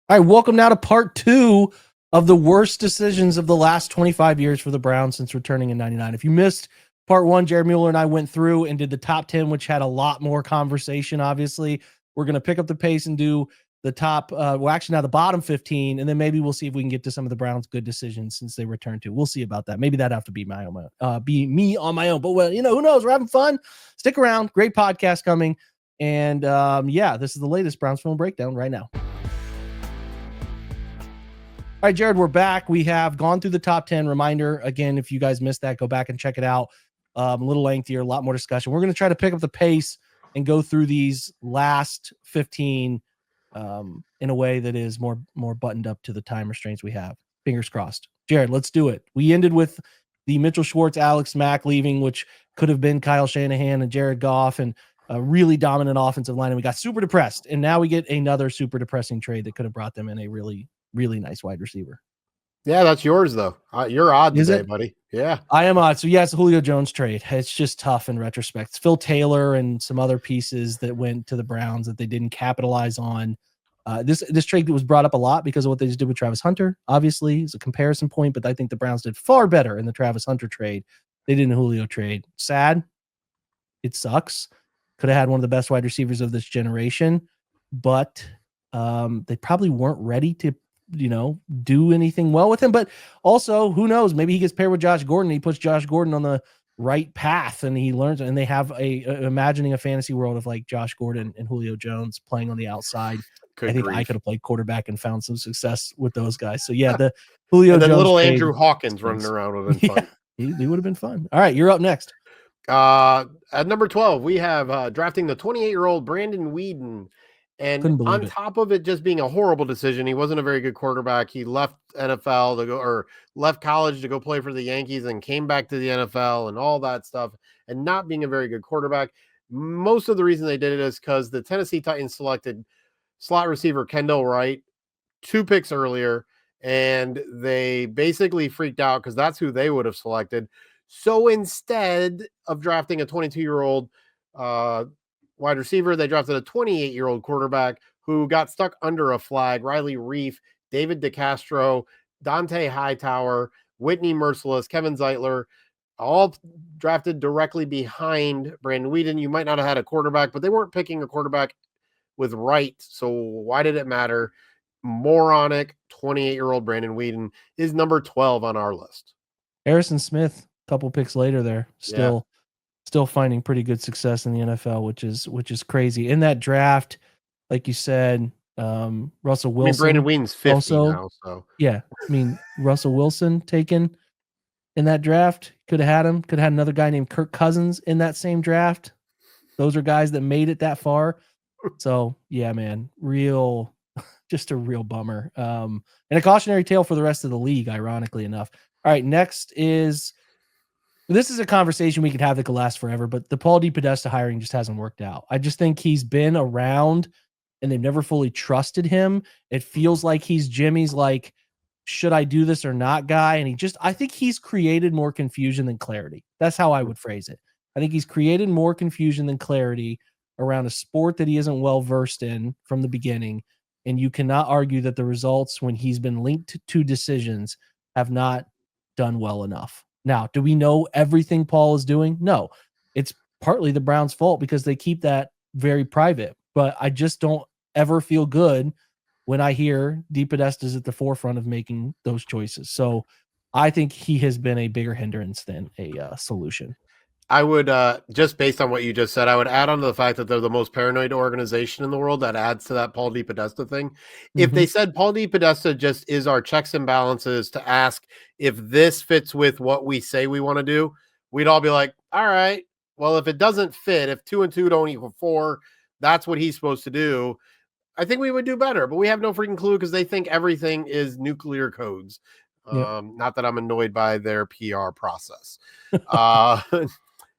All right, welcome now to part 2 of the worst decisions of the last 25 years for the Browns since returning in 99. If you missed part 1, Jared Mueller and I went through and did the top 10, which had a lot more conversation, obviously. We're going to pick up the pace and do the top, now the bottom 15, and then maybe we'll see if we can get to some of the Browns' good decisions since they returned to. We'll see about that. Maybe that'd have to be be me on my own. But, well, who knows? We're having fun. Stick around. Great podcast coming. And, this is the latest Browns film breakdown right now. All right, Jared, we're back. We have gone through the top 10. Reminder, again, if you guys missed that, go back and check it out. A little lengthier, a lot more discussion. We're going to try to pick up the pace and go through these last 15 in a way that is more buttoned up to the time restraints we have. Fingers crossed. Jared, let's do it. We ended with the Mitchell Schwartz, Alex Mack leaving, which could have been Kyle Shanahan and Jared Goff and a really dominant offensive line. And we got super depressed. And now we get another super depressing trade that could have brought them in a really nice wide receiver. Yeah, that's yours though. You're odd today, buddy. Yeah, I am odd. So it's a Julio Jones trade. It's just tough in retrospect. It's Phil Taylor and some other pieces that went to the Browns that they didn't capitalize on. This trade was brought up a lot because of what they just did with Travis Hunter. Obviously, it's a comparison point, but I think the Browns did far better in the Travis Hunter trade. They did in the Julio trade. Sad. It sucks. Could have had one of the best wide receivers of this generation, but they probably weren't ready to do anything well with him. But also, who knows? Maybe he gets paired with Josh Gordon. He puts Josh Gordon on the right path and he learns, and they have imagining a fantasy world of like Josh Gordon and Julio Jones playing on the outside. I think I could have played quarterback and found some success with those guys. So yeah, the Julio and then Jones little Andrew Hawkins running around would have been fun. He would have been fun. All right, you're up next. At number 12, we have drafting the 28-year-old Brandon Weeden. And on top of it just being a horrible decision, he wasn't a very good quarterback. He left NFL to go, or left college to go play for the Yankees and came back to the NFL and all that stuff, and not being a very good quarterback. Most of the reason they did it is because the Tennessee Titans selected slot receiver Kendall Wright 2 picks earlier, and they basically freaked out because that's who they would have selected. So instead of drafting a 22-year-old wide receiver, they drafted a 28-year-old quarterback who got stuck under a flag. Riley Reif, David DeCastro, Dante Hightower, Whitney Merciless, Kevin Zeitler, all drafted directly behind Brandon Weeden. You might not have had a quarterback, but they weren't picking a quarterback with Wright, so why did it matter? Moronic 28-year-old Brandon Weeden is number 12 on our list. Harrison Smith, a couple picks later there, still finding pretty good success in the NFL, which is crazy. In that draft, like you said, Russell Wilson. Brandon Weeden's 50 also, now, so yeah. Russell Wilson taken in that draft. Could have had him. Could have had another guy named Kirk Cousins in that same draft. Those are guys that made it that far. So yeah, man, just a real bummer. And a cautionary tale for the rest of the league, ironically enough. All right, next is. This is a conversation we could have that could last forever, but the Paul DePodesta hiring just hasn't worked out. I just think he's been around and they've never fully trusted him. It feels like he's Jimmy's like, should I do this or not guy? And I think he's created more confusion than clarity. That's how I would phrase it. I think he's created more confusion than clarity around a sport that he isn't well versed in from the beginning. And you cannot argue that the results when he's been linked to decisions have not done well enough. Now, do we know everything Paul is doing? No, it's partly the Browns' fault because they keep that very private. But I just don't ever feel good when I hear DePodesta is at the forefront of making those choices. So I think he has been a bigger hindrance than a solution. I would, just based on what you just said, I would add on to the fact that they're the most paranoid organization in the world. That adds to that Paul DePodesta thing. Mm-hmm. If they said Paul DePodesta just is our checks and balances to ask if this fits with what we say we want to do, we'd all be like, all right, well, if it doesn't fit, if 2 and 2 don't equal 4, that's what he's supposed to do. I think we would do better, but we have no freaking clue because they think everything is nuclear codes. Yep. Not that I'm annoyed by their PR process.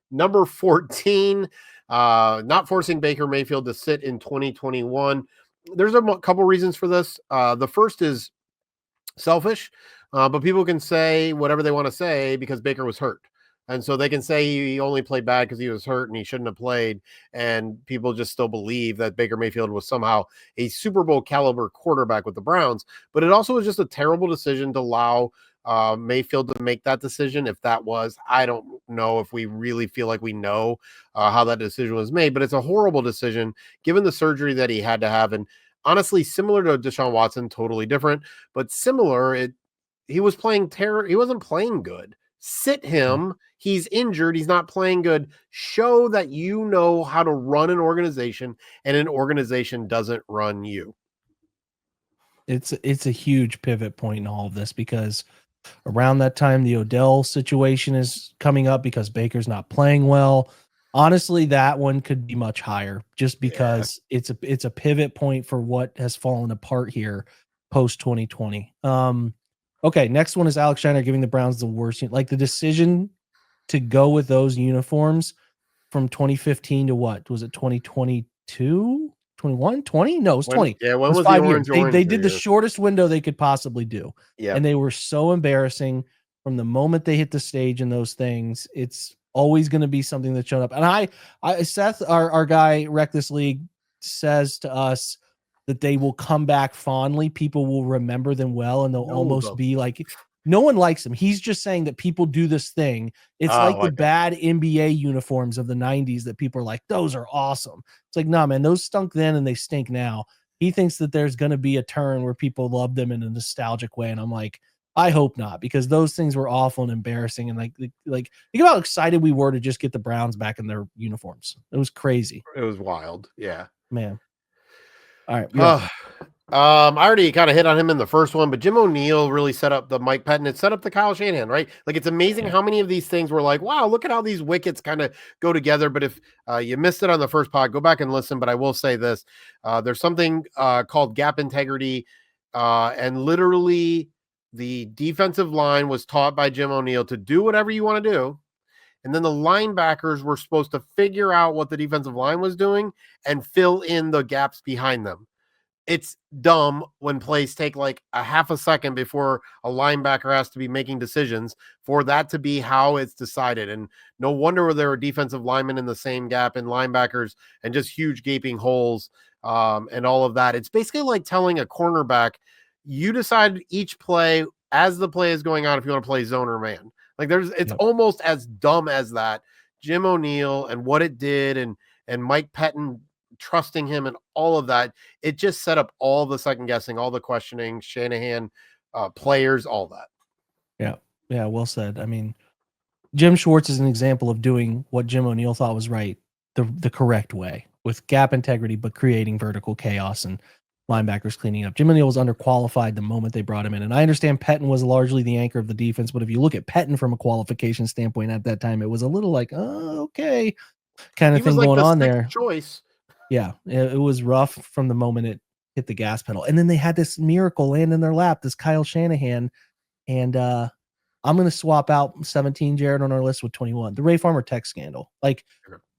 Number 14, not forcing Baker Mayfield to sit in 2021. There's a couple reasons for this. The first is selfish, but people can say whatever they want to say because Baker was hurt. And so they can say he only played bad because he was hurt and he shouldn't have played. And people just still believe that Baker Mayfield was somehow a Super Bowl caliber quarterback with the Browns. But it also was just a terrible decision to allow Mayfield to make that decision. If that was, I don't know if we really feel like we know how that decision was made, but it's a horrible decision given the surgery that he had to have. And honestly, similar to Deshaun Watson, totally different, but similar. He was playing he wasn't playing good. Sit him. He's injured. He's not playing good. Show that you know how to run an organization, and an organization doesn't run you. It's a huge pivot point in all of this, because around that time the Odell situation is coming up because Baker's not playing well. Honestly, that one could be much higher just because it's a pivot point for what has fallen apart here post 2020. Okay, next one is Alex Shiner giving the Browns the worst. Like, the decision to go with those uniforms from 2015 to what? Was it 2022? 21? 20? No, it was 20. Yeah, when it was was 5 the years. orange They did the shortest window they could possibly do. Yeah. And they were so embarrassing from the moment they hit the stage in those things. It's always going to be something that showed up. And I Seth, our guy, Wreck This League, says to us that they will come back fondly. People will remember them well, and they'll almost be like, no one likes them. He's just saying that people do this thing. It's like the bad NBA uniforms of the 90s that people are like, those are awesome. It's like, nah, man, those stunk then and they stink now. He thinks that there's going to be a turn where people love them in a nostalgic way. And I'm like, I hope not, because those things were awful and embarrassing. And like think about how excited we were to just get the Browns back in their uniforms. It was crazy. It was wild. Yeah, man. All right. I already kind of hit on him in the first one, but Jim ONeal really set up the Mike Pettin. It set up the Kyle Shanahan, right? Like, it's amazing how many of these things were like, wow, look at how these wickets kind of go together. But if you missed it on the first pod, go back and listen. But I will say this, there's something called gap integrity. And literally the defensive line was taught by Jim ONeal to do whatever you want to do. And then the linebackers were supposed to figure out what the defensive line was doing and fill in the gaps behind them. It's dumb when plays take like a half a second before a linebacker has to be making decisions for that to be how it's decided. And no wonder there are defensive linemen in the same gap and linebackers and just huge gaping holes and all of that. It's basically like telling a cornerback, you decide each play as the play is going on if you want to play zone or man. Like, it's almost as dumb as that. Jim ONeal and what it did, and Mike Pettin trusting him and all of that, it just set up all the second guessing, all the questioning, Shanahan, players, all that. Yeah, well said. I mean, Jim Schwartz is an example of doing what Jim ONeal thought was right, the correct way, with gap integrity, but creating vertical chaos and linebackers cleaning up. Jim ONeal was underqualified the moment they brought him in. And I understand Pettin was largely the anchor of the defense, but if you look at Pettin from a qualification standpoint at that time, it was a little like, oh, okay, kind of thing going on there. Choice. Yeah, it was rough from the moment it hit the gas pedal. And then they had this miracle land in their lap, this Kyle Shanahan. And I'm going to swap out 17, Jared, on our list with 21. The Ray Farmer tech scandal. Like,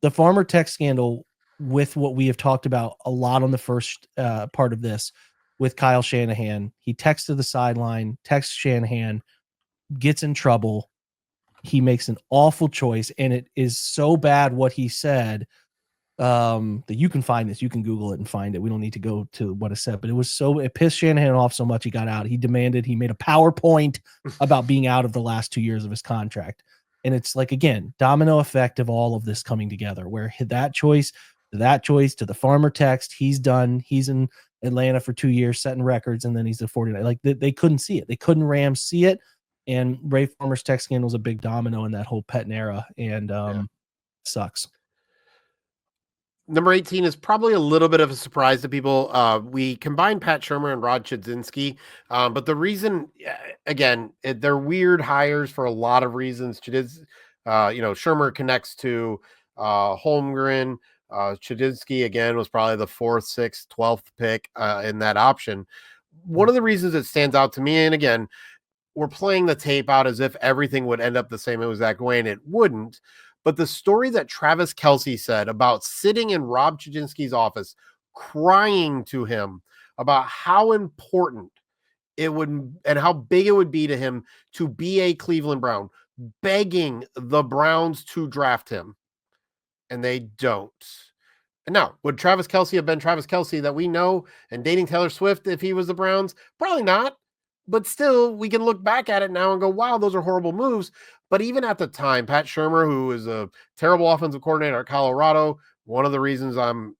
the Farmer tech scandal, with what we have talked about a lot on the first part of this with Kyle Shanahan. He texts to the sideline, texts Shanahan, gets in trouble. He makes an awful choice, and it is so bad what he said that you can find this. You can Google it and find it. We don't need to go to what is said, but it pissed Shanahan off so much he got out. He made a PowerPoint about being out of the last 2 years of his contract. And it's like, again, domino effect of all of this coming together, where that choice to the Farmer text, he's done. He's in Atlanta for 2 years, setting records, and then he's the 49. Like, they couldn't see it. They couldn't Rams see it. And Ray Farmer's text scandal was a big domino in that whole Pettin era, and sucks. Number 18 is probably a little bit of a surprise to people. We combined Pat Shurmer and Rod Chidzinski, but the reason, again, they're weird hires for a lot of reasons. Shurmer connects to Holmgren. Chidzinski, again, was probably the 4th, 6th, 12th pick in that option. One of the reasons it stands out to me, and again, we're playing the tape out as if everything would end up the same exact way, and it wouldn't. But the story that Travis Kelce said about sitting in Rob Chidzinski's office, crying to him about how important it would, and how big it would be to him to be a Cleveland Brown, begging the Browns to draft him, and they don't. And now, would Travis Kelce have been Travis Kelce that we know and dating Taylor Swift if he was the Browns? Probably not. But still, we can look back at it now and go, wow, those are horrible moves. But even at the time, Pat Shurmer, who is a terrible offensive coordinator at Colorado, one of the reasons I'm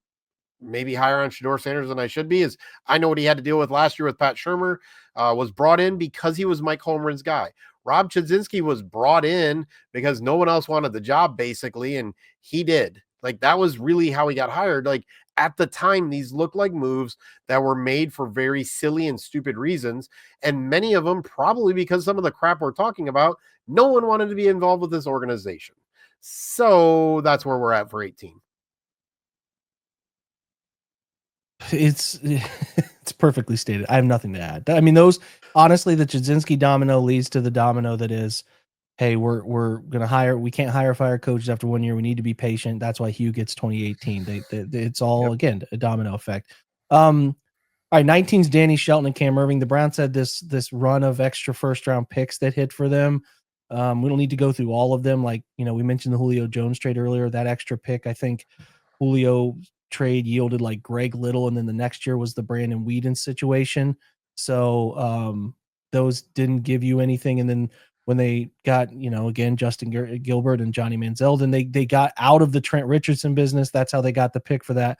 maybe higher on Shedeur Sanders than I should be is I know what he had to deal with last year with Pat Shurmer, was brought in because he was Mike Holmgren's guy. Rod Chidzinski was brought in because no one else wanted the job, basically, and he did. Like, that was really how he got hired. Like, at the time, these looked like moves that were made for very silly and stupid reasons. And many of them probably because some of the crap we're talking about, no one wanted to be involved with this organization. So that's where we're at for 18. It's perfectly stated. I have nothing to add. I mean, those, honestly, the Chidzinski domino leads to the domino that is, hey, we're going to hire, we can't fire coaches after 1 year. We need to be patient. That's why Hugh gets 2018. It's all, again, a domino effect. All right, 19's Danny Shelton and Cam Irving. The Browns had this run of extra first round picks that hit for them. We don't need to go through all of them. Like, we mentioned the Julio Jones trade earlier. That extra pick, I think Julio trade yielded like Greg Little, and then the next year was the Brandon Weeden situation. So those didn't give you anything. And then when they got, again, Justin Gilbert and Johnny Manziel, then they got out of the Trent Richardson business. That's how they got the pick for that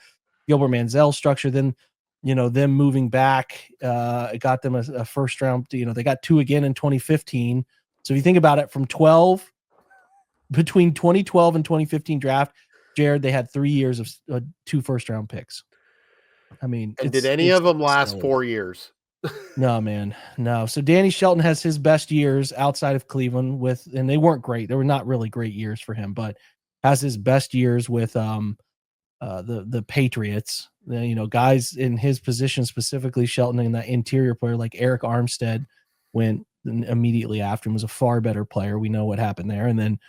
Gilbert Manziel structure. Then, them moving back, it got them a first round, they got 2 again in 2015. So if you think about it, from between 2012 and 2015 draft, Jared, they had 3 years of 2 first round picks. I mean, and did any of them last 4 years? No, man, no. So Danny Shelton has his best years outside of Cleveland and they weren't great. They were not really great years for him, but has his best years with the Patriots. Guys in his position, specifically Shelton, and that interior player like Eric Armstead went immediately after him, was a far better player. We know what happened there. And then,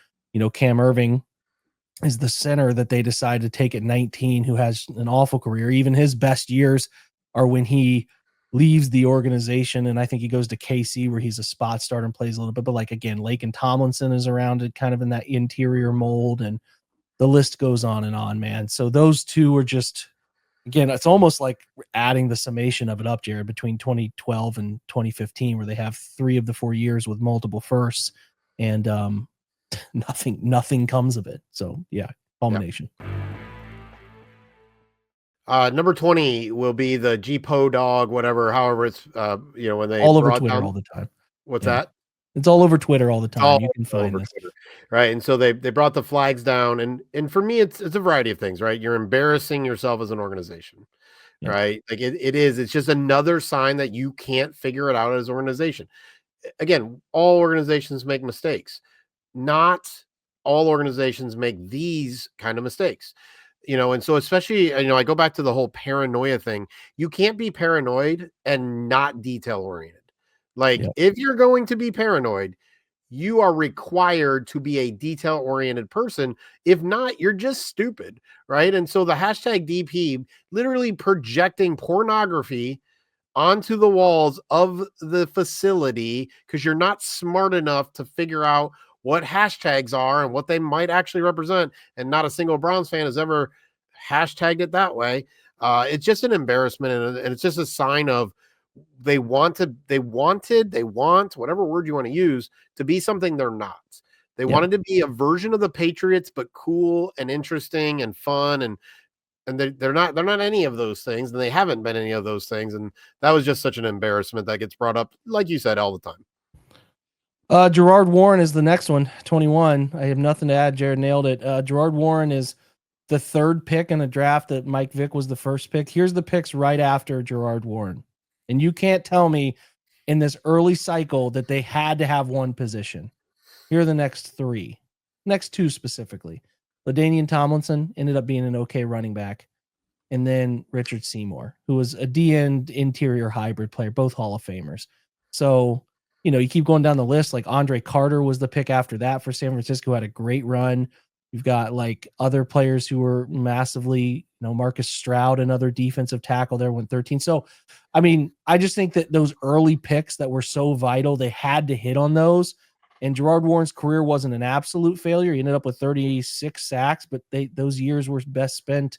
Cam Irving is the center that they decided to take at 19, who has an awful career. Even his best years are when he leaves the organization, and I think he goes to KC where he's a spot starter and plays a little bit. But like, again, Laken Tomlinson is around it, kind of in that interior mold, and the list goes on and on, man. So those two are just, again, it's almost like adding the summation of it up, Jared, between 2012 and 2015, where they have 3 of the 4 years with multiple firsts, and nothing comes of it. So yeah, culmination. Yep. Number 20 will be the GPO dog, whatever, however it's, when they all over Twitter all the time. What's that? It's all over Twitter all the time. You can find this. Twitter, right? And so they brought the flags down, and for me, it's a variety of things, right? You're embarrassing yourself as an organization, right? Like it's just another sign that you can't figure it out as an organization. Again, all organizations make mistakes. Not all organizations make these kind of mistakes. And so especially, I go back to the whole paranoia thing. You can't be paranoid and not detail oriented. Like, if you're going to be paranoid, you are required to be a detail oriented person. If not, you're just stupid, right? And so the hashtag DP, literally projecting pornography onto the walls of the facility because you're not smart enough to figure out what hashtags are and what they might actually represent. And not a single Browns fan has ever hashtagged it that way. It's just an embarrassment. And it's just a sign of they want, whatever word you want to use, to be something they're not. They wanted to be a version of the Patriots, but cool and interesting and fun. And they're not any of those things. And they haven't been any of those things. And that was just such an embarrassment that gets brought up, like you said, all the time. Gerard Warren is the next one, 21. I have nothing to add. Jared nailed it. Gerard Warren is the 3rd pick in a draft that Mike Vick was the 1st pick. Here's the picks right after Gerard Warren. And you can't tell me in this early cycle that they had to have one position. Here are the next 3. Next 2 specifically. LaDainian Tomlinson ended up being an okay running back. And then Richard Seymour, who was a D-end interior hybrid player, both Hall of Famers. So, you keep going down the list. Like Andre Carter was the pick after that for San Francisco, had a great run. You've got like other players who were massively Marcus Stroud, another defensive tackle there, went 13. So, I mean, I just think that those early picks that were so vital, they had to hit on those. And Gerard Warren's career wasn't an absolute failure. He ended up with 36 sacks, but those years were best spent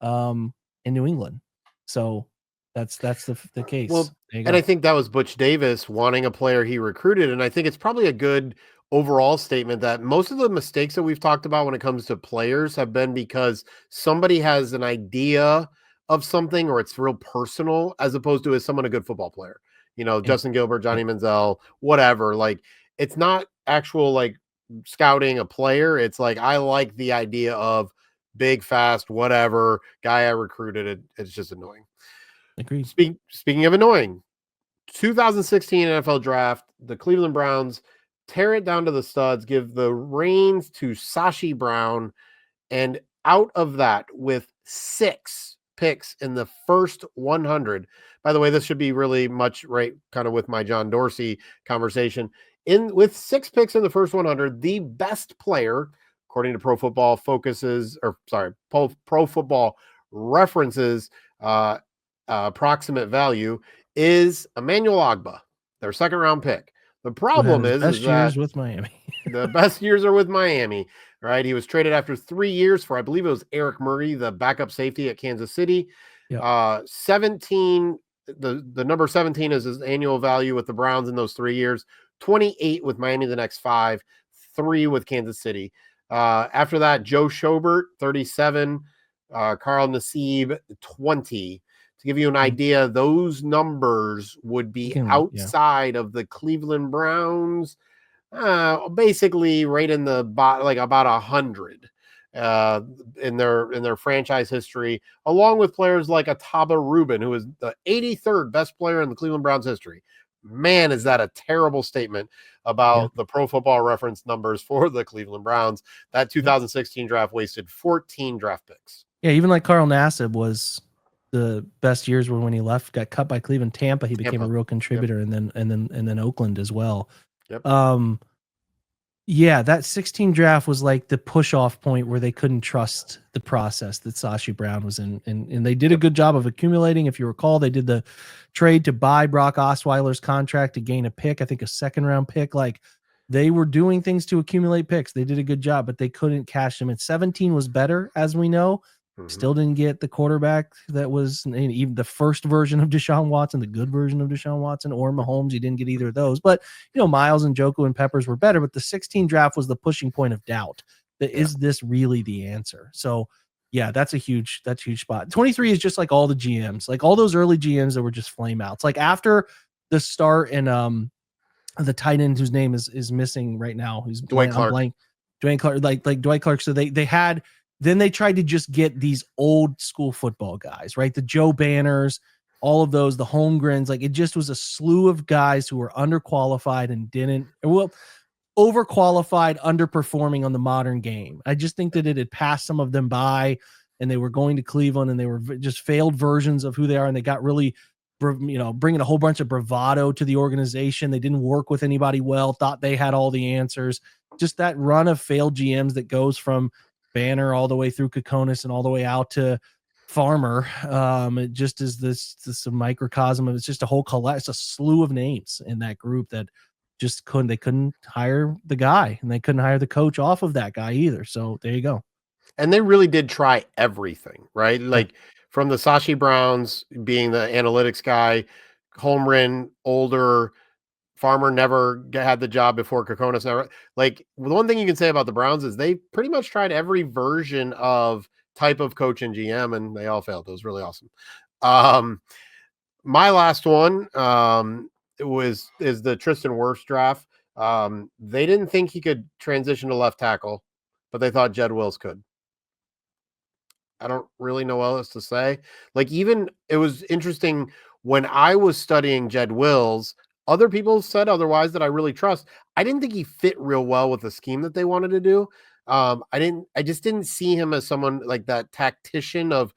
in New England. So that's the case. Well, and I think that was Butch Davis wanting a player he recruited. And I think it's probably a good overall statement that most of the mistakes that we've talked about when it comes to players have been because somebody has an idea of something or it's real personal, as opposed to, is someone a good football player? Justin Gilbert, Johnny Manziel, whatever. Like, it's not actual like scouting a player. It's like, I like the idea of big, fast, whatever guy I recruited. It's just annoying. Agreed. Speaking of annoying, 2016 NFL draft, the Cleveland Browns tear it down to the studs, give the reins to Sashi Brown, and out of that, with 6 picks in the first 100. By the way, this should be really much right kind of with my John Dorsey conversation. With 6 picks in the first 100, the best player, according to Pro Football References, approximate value, is Emmanuel Ogbah, their second round pick. The problem is best years with Miami. The best years are with Miami, right? He was traded after 3 years for, I believe it was Eric Murray, the backup safety at Kansas City. Yep. 17, the number 17 is his annual value with the Browns in those 3 years. 28 with Miami the next 5, 3 with Kansas City. After that, Joe Schobert, 37, Carl Nassib, 20. To give you an idea, those numbers would be outside of the Cleveland Browns, basically right in the like about 100 in their franchise history, along with players like Ataba Rubin, who is the 83rd best player in the Cleveland Browns history. Man, is that a terrible statement about the Pro Football Reference numbers for the Cleveland Browns. That 2016 draft wasted 14 draft picks. Yeah, even like Carl Nassib was the best years were when he left, got cut by Cleveland. Tampa, he became a real contributor, and then Oakland as well. Yep. Yeah, that 16 draft was like the push off point where they couldn't trust the process that Sashi Brown was in. And they did a good job of accumulating. If you recall, they did the trade to buy Brock Osweiler's contract to gain a pick, I think a second round pick. Like, they were doing things to accumulate picks. They did a good job, but they couldn't cash them. And 17 was better, as we know. Still didn't get the quarterback that was even the first version of Deshaun Watson, the good version of Deshaun Watson, or Mahomes. You didn't get either of those. But, Miles and Njoku and Peppers were better. But the 16 draft was the pushing point of doubt. Is this really the answer? So, yeah, that's a huge spot. 23 is just like all the GMs, like all those early GMs that were just flame outs. Like after the start and the tight end whose name is missing right now, who's Dwight Clark. Dwight Clark, like Dwight Clark. So they had. Then they tried to just get these old school football guys, right? The Joe Banners, all of those, the Holmgrens. Like, it just was a slew of guys who were underqualified and overqualified, underperforming on the modern game. I just think that it had passed some of them by, and they were going to Cleveland, and they were just failed versions of who they are, and they got really, bringing a whole bunch of bravado to the organization. They didn't work with anybody well, thought they had all the answers. Just that run of failed GMs that goes from Banner all the way through Kokonis and all the way out to Farmer. It just is this a microcosm of, it's just a whole it's a slew of names in that group that just couldn't hire the guy, and they couldn't hire the coach off of that guy either. So there you go. And they really did try everything, right? Like from the Sashi Browns being the analytics guy, Holmgren, older, Farmer never had the job before Kokonis never. Like, the one thing you can say about the Browns is they pretty much tried every version of type of coach and GM, and they all failed. It was really awesome. My last one is the Tristan Worfs draft. They didn't think he could transition to left tackle, but they thought Jed Wills could. I don't really know what else to say. Like, even it was interesting when I was studying Jed Wills. Other people said otherwise that I really trust. I didn't think he fit real well with the scheme that they wanted to do. I just didn't see him as someone like that tactician of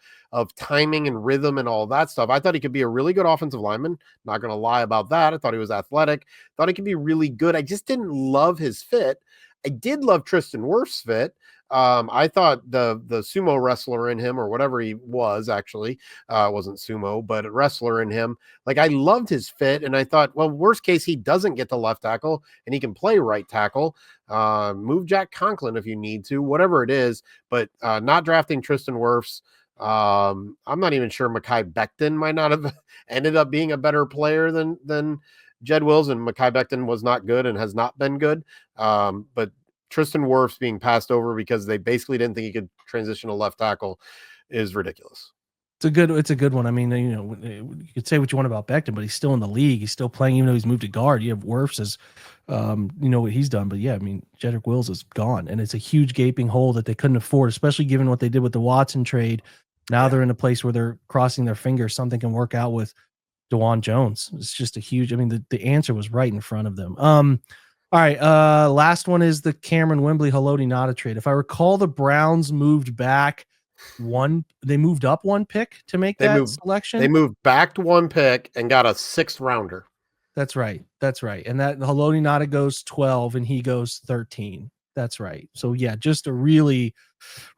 timing and rhythm and all that stuff. I thought he could be a really good offensive lineman. Not going to lie about that. I thought he was athletic. Thought he could be really good. I just didn't love his fit. I did love Tristan Wirfs' fit. I thought the sumo wrestler in him, or whatever he was, actually wasn't sumo, but a wrestler in him. Like, I loved his fit, and I thought, well, worst case, he doesn't get to left tackle and he can play right tackle. Move Jack Conklin if you need to, whatever it is, but not drafting Tristan Worfs. I'm not even sure Mekhi Becton might not have ended up being a better player than Jed Wills, and Mekhi Becton was not good and has not been good. But Tristan Wirfs being passed over because they basically didn't think he could transition to left tackle is ridiculous. It's a good one. I mean, you could say what you want about Becton, but he's still in the league. He's still playing, even though he's moved to guard. You have Wirfs as, what he's done. But yeah, I mean, Jedrick Wills is gone, and it's a huge gaping hole that they couldn't afford, especially given what they did with the Watson trade. Now they're in a place where they're crossing their fingers something can work out with DeJuan Jones. It's just a huge. I mean, the answer was right in front of them. All right. Last one is the Cameron Wembley Haloti Ngata trade. If I recall, the Browns moved back they moved up one pick to make selection. They moved back to one pick and got a 6th rounder. That's right. And that Haloti Ngata goes 12 and he goes 13. That's right. So yeah, just a really,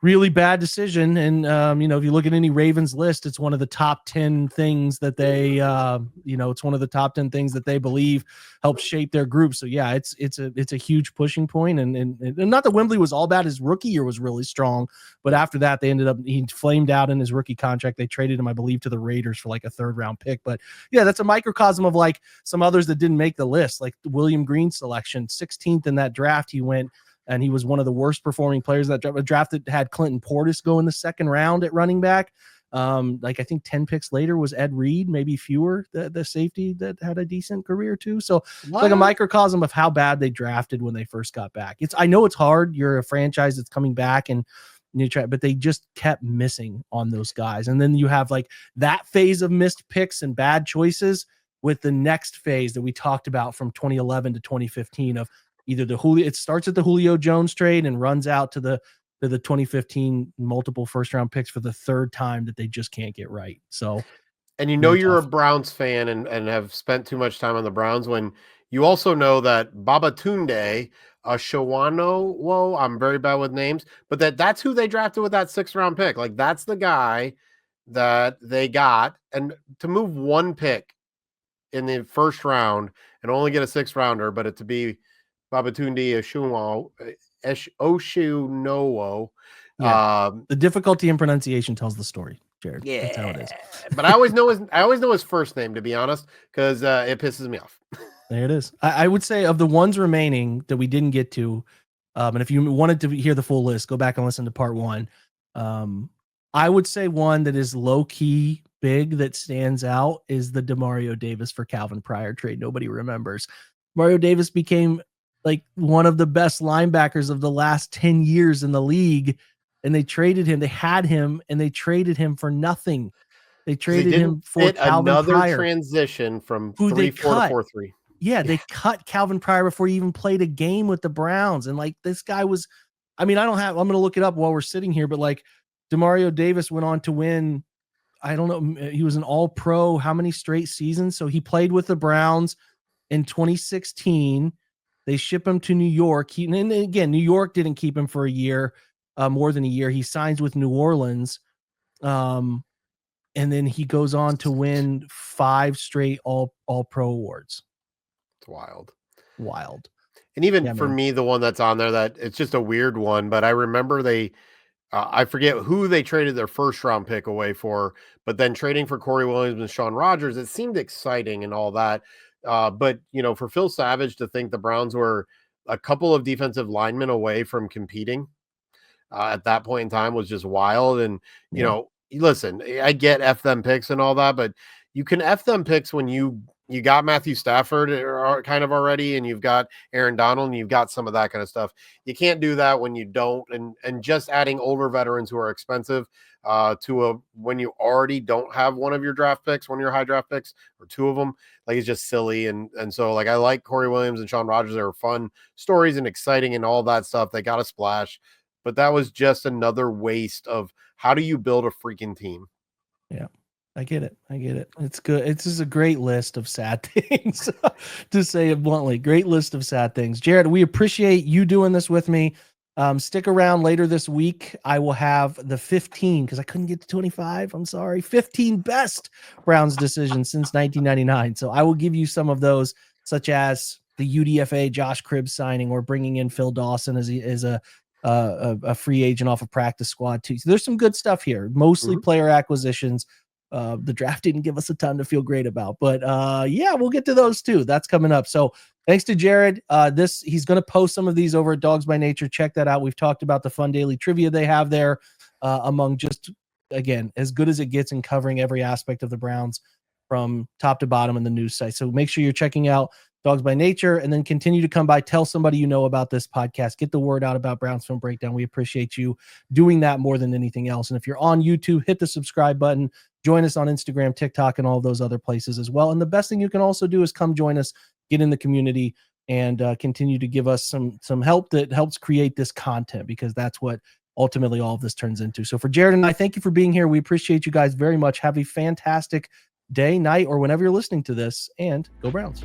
really bad decision. And, if you look at any Ravens list, it's one of the top 10 things that they, it's one of the top 10 things that they believe help shape their group. So yeah, it's a huge pushing point. And not that Wembley was all bad. His rookie year was really strong, but after that, he flamed out in his rookie contract. They traded him, I believe, to the Raiders for like a 3rd round pick. But yeah, that's a microcosm of like some others that didn't make the list, like the William Green selection, 16th in that draft. He went, and he was one of the worst performing players that draft that had Clinton Portis go in the 2nd round at running back. I think 10 picks later was Ed Reed, maybe fewer, the safety that had a decent career too. So it's like a microcosm of how bad they drafted when they first got back. I know it's hard. You're a franchise that's coming back and you try, but they just kept missing on those guys. And then you have like that phase of missed picks and bad choices with the next phase that we talked about from 2011 to 2015 of either it starts at the Julio Jones trade and runs out to the 2015 multiple 1st round picks for the 3rd time that they just can't get right. So, and you're a Browns fan and have spent too much time on the Browns when you also know that Babatund Shawano, whoa, I'm very bad with names, but that's who they drafted with that 6th round pick. Like, that's the guy that they got, and to move one pick in the 1st round and only get a 6th rounder, but it to be Babatund Shawano. Yeah. The difficulty in pronunciation tells the story, Jared. Yeah, that's how it is. But I always know his first name, to be honest, because it pisses me off. There it is. I would say of the ones remaining that we didn't get to, and if you wanted to hear the full list, go back and listen to part 1. I would say one that is low key big that stands out is the Deario Davis for Calvin Pryor trade. Nobody remembers. Deario Davis became like one of the best linebackers of the last 10 years in the league. And they traded him. They had him and they traded him for nothing. They traded him for Calvin another Pryor, transition from 3-4 to 4-3. Yeah, they cut Calvin Pryor before he even played a game with the Browns. And like, this guy was, I'm going to look it up while we're sitting here, but like Deario Davis went on to win. I don't know. He was an all-pro, how many straight seasons? So he played with the Browns in 2016. They ship him to New York. And again, New York didn't keep him for a year, more than a year. He signs with New Orleans. And then he goes on to win 5 straight all-pro awards. It's wild. And even for me, the one that's on there, that it's just a weird one, but I remember I forget who they traded their 1st round pick away for, but then trading for Cory Williams and Shawn Rodgers, it seemed exciting and all that. But for Phil Savage to think the Browns were a couple of defensive linemen away from competing at that point in time was just wild. And, listen, I get F them picks and all that, but you can F them picks when you got Matthew Stafford kind of already, and you've got Aaron Donald, and you've got some of that kind of stuff. You can't do that when you don't, and just adding older veterans who are expensive when you already don't have one of your draft picks, one of your high draft picks, or 2 of them, like, it's just silly. And so, like, I like Cory Williams and Shawn Rodgers. They were fun stories and exciting and all that stuff. They got a splash, but that was just another waste of how do you build a freaking team? Yeah. I get it. It's good. It's just a great list of sad things, to say it bluntly. Great list of sad things. Jared, we appreciate you doing this with me. Stick around later this week. I will have the 15 because I couldn't get to 25. I'm sorry. 15 best Browns decisions since 1999. So I will give you some of those, such as the UDFA Josh Cribbs signing or bringing in Phil Dawson as a free agent off a practice squad too. So there's some good stuff here, mostly player acquisitions. The draft didn't give us a ton to feel great about, but yeah, we'll get to those too. That's coming up. So thanks to Jared. He's going to post some of these over at Dogs by Nature. Check that out. We've talked about the fun daily trivia they have there, among just, again, as good as it gets in covering every aspect of the Browns from top to bottom in the news site. So make sure you're checking out Dogs by Nature, and then continue to come by. Tell somebody you know about this podcast. Get the word out about Browns Film Breakdown. We appreciate you doing that more than anything else. And if you're on YouTube, hit the subscribe button. Join us on Instagram, TikTok, and all those other places as well. And the best thing you can also do is come join us, get in the community, and continue to give us some help that helps create this content, because that's what ultimately all of this turns into. So for Jared and I, thank you for being here. We appreciate you guys very much. Have a fantastic day, night, or whenever you're listening to this, and go Browns.